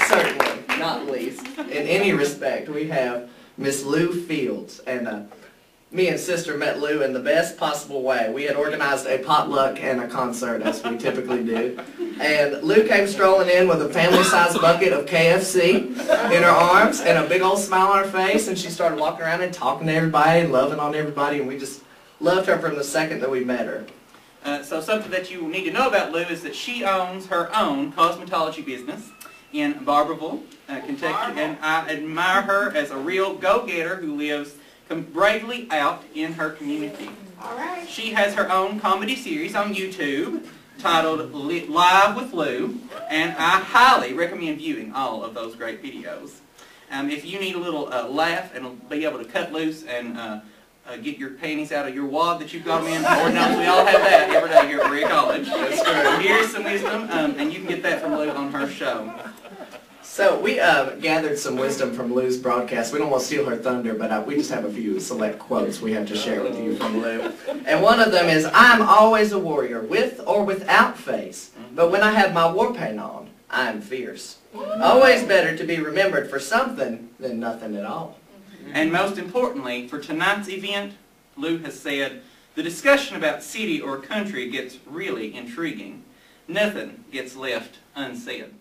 certainly not least, in any respect, we have Miss Lou Fields. And me and Sister met Lou in the best possible way. We had organized a potluck and a concert, as we typically do. And Lou came strolling in with a family-sized bucket of KFC in her arms and a big old smile on her face, and she started walking around and talking to everybody and loving on everybody, and we just loved her from the second that we met her. So something that you need to know about Lou is that she owns her own cosmetology business in Barberville, Kentucky, and I admire her as a real go-getter who lives bravely out in her community. Alright. She has her own comedy series on YouTube titled Live with Lou, and I highly recommend viewing all of those great videos. If you need a little laugh and be able to cut loose and get your panties out of your wad that you've got them in, Lord knows we all have that every day here at Berea College. Here's some wisdom, and you can get that from Lou on her show. So we gathered some wisdom from Lou's broadcast. We don't want to steal her thunder, but we just have a few select quotes we have to share with you from Lou. And one of them is, "I'm always a warrior, with or without face. But when I have my war paint on, I'm fierce. Always better to be remembered for something than nothing at all." And most importantly, for tonight's event, Lou has said, the discussion about city or country gets really intriguing. Nothing gets left unsaid.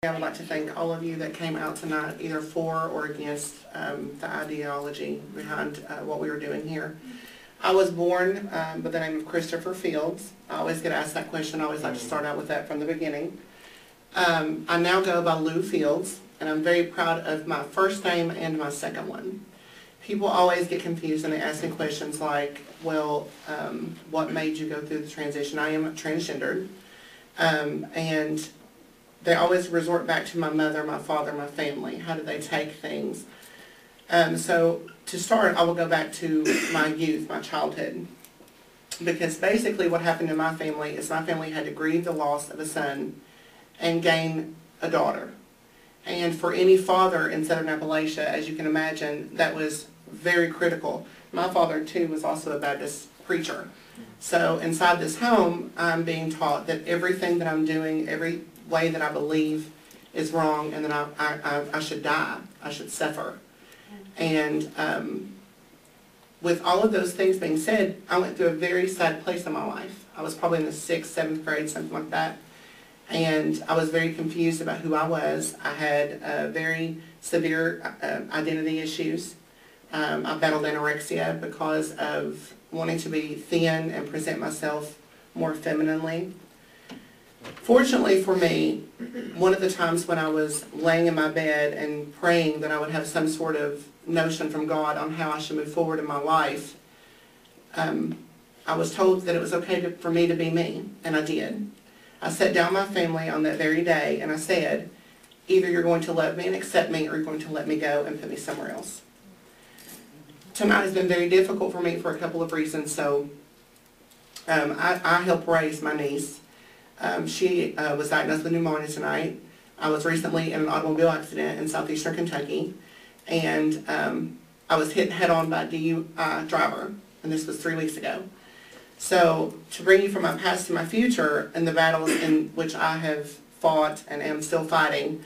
I would like to thank all of you that came out tonight, either for or against the ideology behind what we were doing here. I was born by the name of Christopher Fields. I always get asked that question. I always like to start out with that from the beginning. I now go by Lou Fields, and I'm very proud of my first name and my second one. People always get confused and they ask me questions like, well, what made you go through the transition? I am transgendered, and they always resort back to my mother, my father, my family. How did they take things? So to start, I will go back to my youth, my childhood. Because basically what happened in my family is my family had to grieve the loss of a son and gain a daughter. And for any father in Southern Appalachia, as you can imagine, that was very critical. My father, too, was also a Baptist preacher. So inside this home, I'm being taught that everything that I'm doing, every way that I believe is wrong, and that I should die, I should suffer. And with all of those things being said, I went through a very sad place in my life. I was probably in the 6th, 7th grade, something like that. And I was very confused about who I was. I had very severe identity issues. I battled anorexia because of wanting to be thin and present myself more femininely. Fortunately for me, one of the times when I was laying in my bed and praying that I would have some sort of notion from God on how I should move forward in my life, I was told that it was okay for me to be me, and I did. I sat down with my family on that very day and I said, either you're going to love me and accept me, or you're going to let me go and put me somewhere else. Tonight has been very difficult for me for a couple of reasons. So I helped raise my niece. She was diagnosed with pneumonia tonight. I was recently in an automobile accident in southeastern Kentucky, and I was hit head-on by a DUI driver, and this was 3 weeks ago. So to bring you from my past to my future and the battles in which I have fought and am still fighting,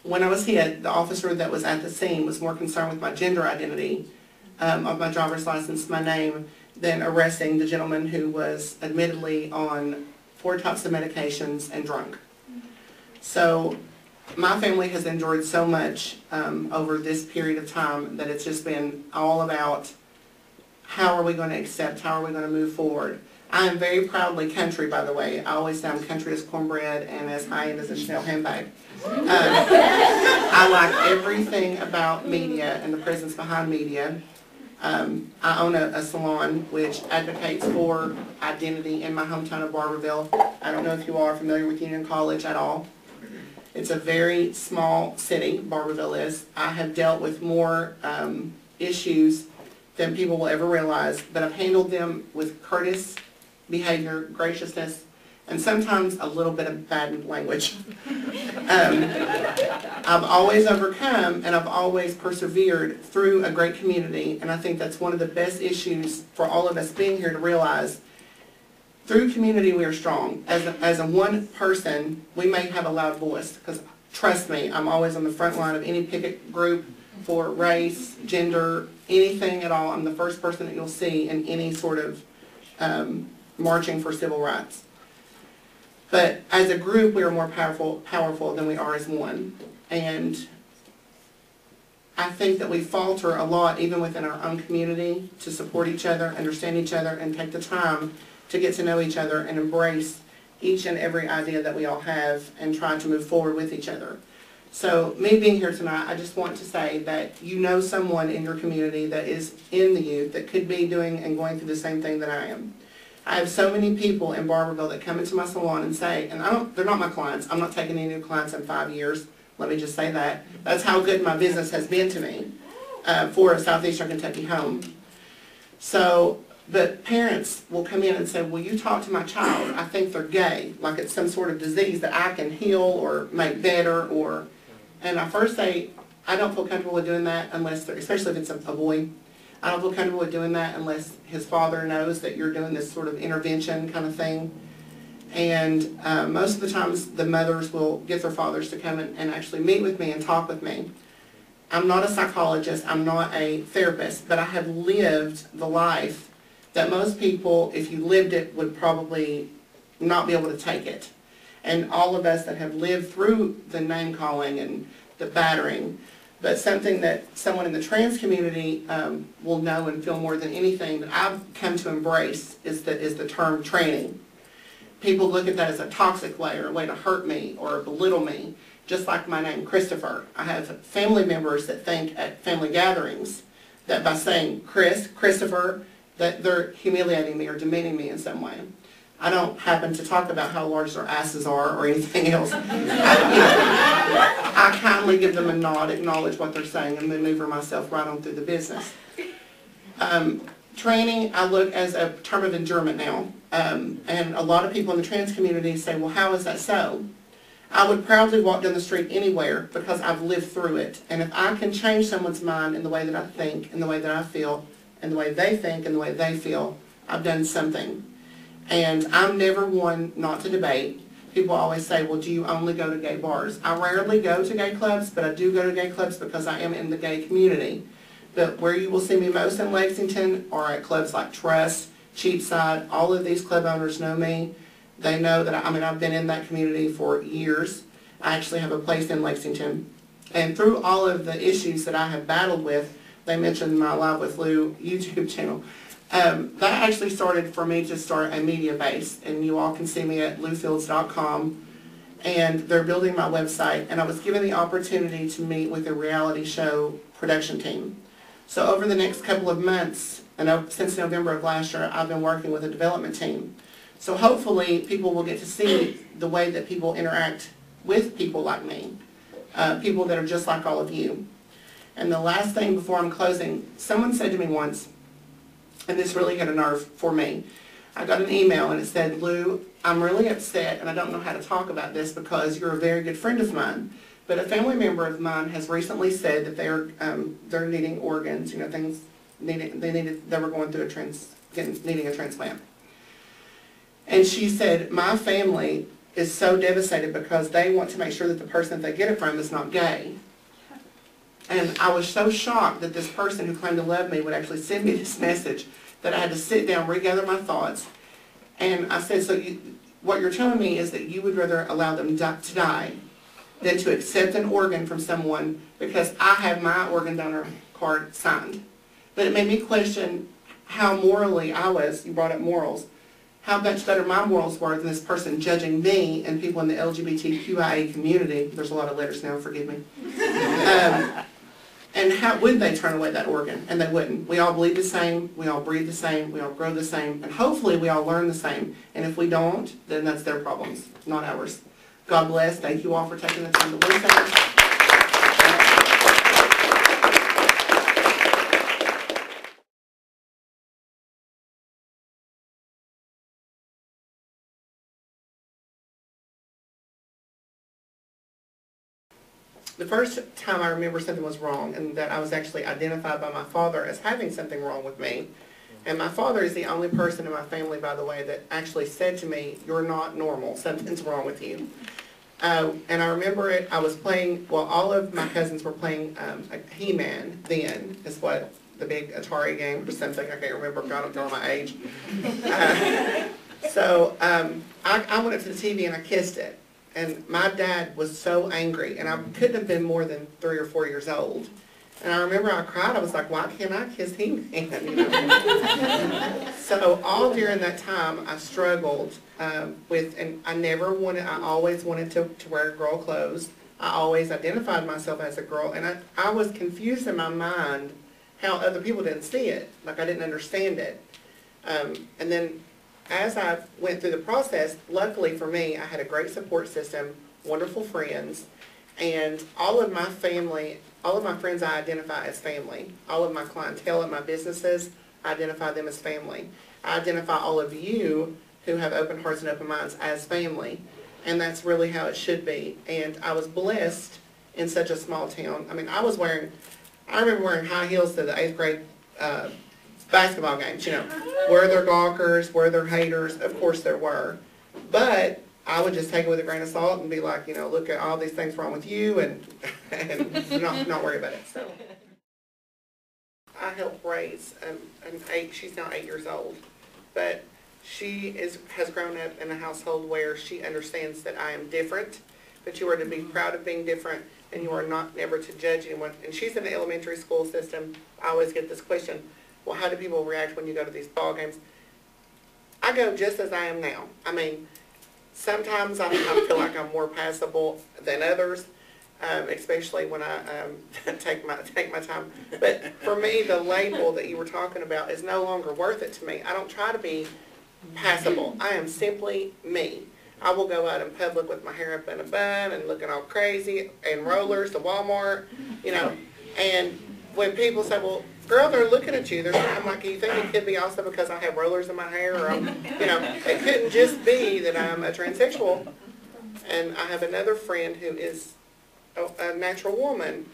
when I was hit, the officer that was at the scene was more concerned with my gender identity of my driver's license, my name, than arresting the gentleman who was admittedly on 4 types of medications and drunk. So my family has endured so much over this period of time that it's just been all about how are we going to accept, how are we going to move forward. I am very proudly country, by the way. I always say I'm country as cornbread and as high-end as a Chanel handbag. I like everything about media and the presence behind media. I own a salon which advocates for identity in my hometown of Barberville. I don't know if you are familiar with Union College at all. It's a very small city, Barberville is. I have dealt with more issues than people will ever realize, but I've handled them with courteous behavior, graciousness, and sometimes a little bit of bad language. I've always overcome and I've always persevered through a great community, and I think that's one of the best issues for all of us being here to realize through community we are strong. As a one person, we may have a loud voice, because trust me, I'm always on the front line of any picket group for race, gender, anything at all. I'm the first person that you'll see in any sort of marching for civil rights. But as a group, we are more powerful than we are as one. And I think that we falter a lot, even within our own community, to support each other, understand each other, and take the time to get to know each other and embrace each and every idea that we all have and try to move forward with each other. So me being here tonight, I just want to say that you know someone in your community that is in the youth that could be doing and going through the same thing that I am. I have so many people in Barberville that come into my salon and say, and they're not my clients, I'm not taking any new clients in 5 years, let me just say that. That's how good my business has been to me for a Southeastern Kentucky home. So, but parents will come in and say, will you talk to my child? I think they're gay, like it's some sort of disease that I can heal or make better, and I first say, I don't feel comfortable with doing that unless, especially if it's a boy, I don't feel comfortable with doing that unless his father knows that you're doing this sort of intervention kind of thing. And most of the times the mothers will get their fathers to come and actually meet with me and talk with me. I'm not a psychologist, I'm not a therapist, but I have lived the life that most people, if you lived it, would probably not be able to take it. And all of us that have lived through the name calling and the battering, but something that someone in the trans community will know and feel more than anything that I've come to embrace is the term tranny. People look at that as a toxic way or a way to hurt me or belittle me, just like my name, Christopher. I have family members that think at family gatherings that by saying Christopher, that they're humiliating me or demeaning me in some way. I don't happen to talk about how large their asses are or anything else. I kindly give them a nod, acknowledge what they're saying, and maneuver myself right on through the business. Training, I look as a term of endearment now. And a lot of people in the trans community say, well, how is that so? I would proudly walk down the street anywhere because I've lived through it. And if I can change someone's mind in the way that I think, in the way that I feel, and the way they think, and the way they feel, I've done something. And I'm never one not to debate. People always say, well, do you only go to gay bars? I rarely go to gay clubs, but I do go to gay clubs because I am in the gay community. But where you will see me most in Lexington are at clubs like Trust, Cheapside. All of these club owners know me. They know that, I've been in that community for years. I actually have a place in Lexington. And through all of the issues that I have battled with, they mentioned my Live with Lou YouTube channel. That actually started for me to start a media base, and you all can see me at loufields.com, and they're building my website, and I was given the opportunity to meet with a reality show production team. So over the next couple of months, and since November of last year, I've been working with a development team. So hopefully people will get to see the way that people interact with people like me, people that are just like all of you. And the last thing before I'm closing, someone said to me once, and this really hit a nerve for me. I got an email and it said, Lou, I'm really upset and I don't know how to talk about this because you're a very good friend of mine. But a family member of mine has recently said that they're needing organs, things they were going through needing a transplant. And she said, my family is so devastated because they want to make sure that the person that they get it from is not gay. And I was so shocked that this person who claimed to love me would actually send me this message that I had to sit down, regather my thoughts. And I said, so what you're telling me is that you would rather allow them to die than to accept an organ from someone because I have my organ donor card signed. But it made me question how morally I was, you brought up morals, how much better my morals were than this person judging me and people in the LGBTQIA community. There's a lot of letters now, forgive me. And how would they turn away that organ? And they wouldn't. We all bleed the same, we all breathe the same, we all grow the same, and hopefully we all learn the same. And if we don't, then that's their problems, not ours. God bless. Thank you all for taking the time to listen. The first time I remember something was wrong and that I was actually identified by my father as having something wrong with me And my father is the only person in my family, by the way, that actually said to me, "You're not normal. Something's wrong with you." And I remember it, I was playing, well, all of my cousins were playing He-Man then, is what the big Atari game or something, I can't remember, God, I'm telling my age. So I went up to the TV and I kissed it. And my dad was so angry, and I couldn't have been more than 3 or 4 years old. And I remember I cried. I was like, why can't I kiss He-Man? You know? So all during that time, I struggled with, and I always wanted to wear girl clothes. I always identified myself as a girl, and I was confused in my mind how other people didn't see it. Like I didn't understand it. And then as I went through the process, luckily for me, I had a great support system, wonderful friends, and all of my friends I identify as family. All of my clientele at my businesses, I identify them as family. I identify all of you who have open hearts and open minds as family, and that's really how it should be. And I was blessed in such a small town. I mean, I remember wearing high heels to the 8th grade basketball games, you know. Were there gawkers? Were there haters? Of course there were. But I would just take it with a grain of salt and be like, you know, look at all these things wrong with you and not worry about it. So I helped raise she's now 8 years old, but she has grown up in a household where she understands that I am different, but you are to be proud of being different, and you are never to judge anyone. And she's in the elementary school system. I always get this question, well, how do people react when you go to these ball games? I go just as I am now. I mean, sometimes I feel like I'm more passable than others, especially when I take my time. But for me, the label that you were talking about is no longer worth it to me. I don't try to be passable. I am simply me. I will go out in public with my hair up in a bun and looking all crazy and rollers to Walmart, you know. And when people say, well, girl, they're looking at you, I'm like, you think it could be also because I have rollers in my hair? Or you know, it couldn't just be that I'm a transsexual. And I have another friend who is a natural woman,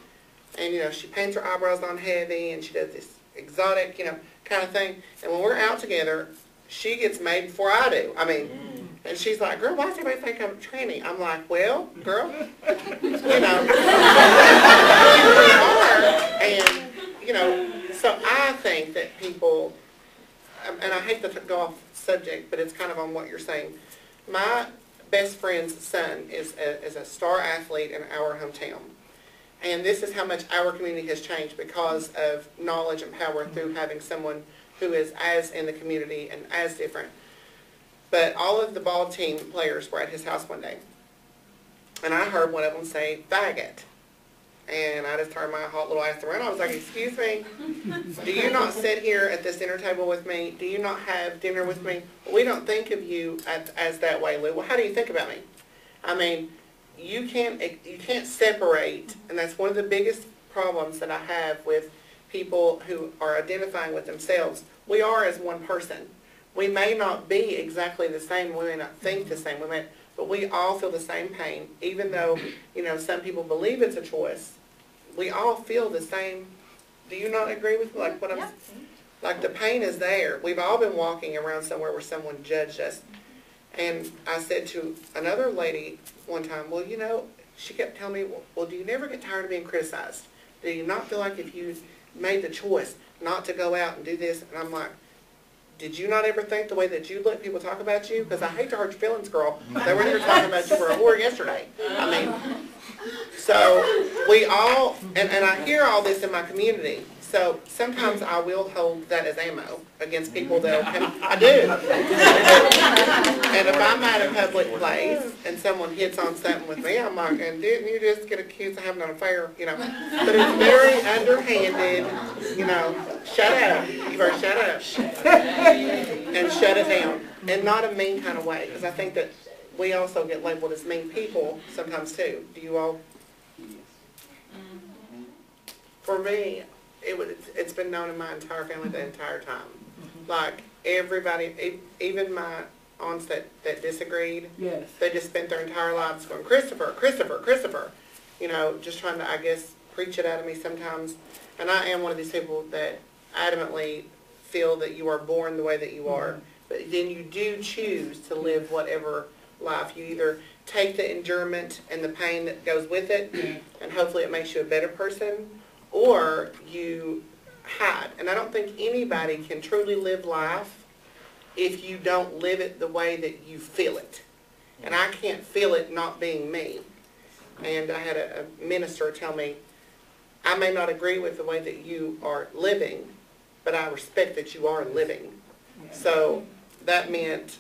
and, you know, she paints her eyebrows on heavy, and she does this exotic, you know, kind of thing. And when we're out together, she gets made before I do. I mean, and she's like, girl, why does everybody think I'm a tranny? I'm like, well, girl, you know, you really are. And, you know, so I think that people, and I hate to go off subject, but it's kind of on what you're saying. My best friend's son is a star athlete in our hometown. And this is how much our community has changed because of knowledge and power through having someone who is as in the community and as different. But all of the ball team players were at his house one day. And I heard one of them say, faggot. And I just turned my hot little ass around. I was like, excuse me, do you not sit here at this dinner table with me? Do you not have dinner with me? We don't think of you as that way, Lou. Well, how do you think about me? I mean, you can't separate, and that's one of the biggest problems that I have with people who are identifying with themselves. We are as one person. We may not be exactly the same, we may not think the same, but we all feel the same pain, even though, you know, some people believe it's a choice. We all feel the same. Do you not agree with me? Like what I'm, like the pain is there. We've all been walking around somewhere where someone judged us. And I said to another lady one time, well, you know, she kept telling me, well, do you never get tired of being criticized? Do you not feel like if you made the choice not to go out and do this? And I'm like, did you not ever think the way that you let people talk about you? Because I hate to hurt your feelings, girl. They were here talking about you were a whore yesterday. I mean, so we all, and I hear all this in my community. So sometimes I will hold that as ammo against people that I do. And if I'm at a public place and someone hits on something with me, I'm like, and didn't you just get accused of having an affair? You know, but it's very underhanded. You know, shut up. You better shut up and shut it down, and not a mean kind of way, because I think that we also get labeled as mean people sometimes too. Do you all? For me, it's been known in my entire family the entire time. Like everybody, even my aunts that disagreed, yes, they just spent their entire lives going, Christopher, Christopher, Christopher. You know, just trying to, I guess, preach it out of me sometimes. And I am one of these people that adamantly feel that you are born the way that you are. But then you do choose to live whatever life. You either take the endurement and the pain that goes with it, and hopefully it makes you a better person, or you hide. And I don't think anybody can truly live life if you don't live it the way that you feel it. And I can't feel it not being me. And I had a minister tell me, I may not agree with the way that you are living, but I respect that you are living. So that meant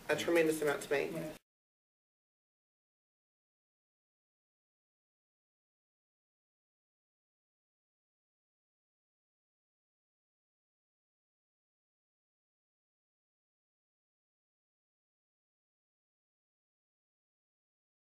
a tremendous amount to me.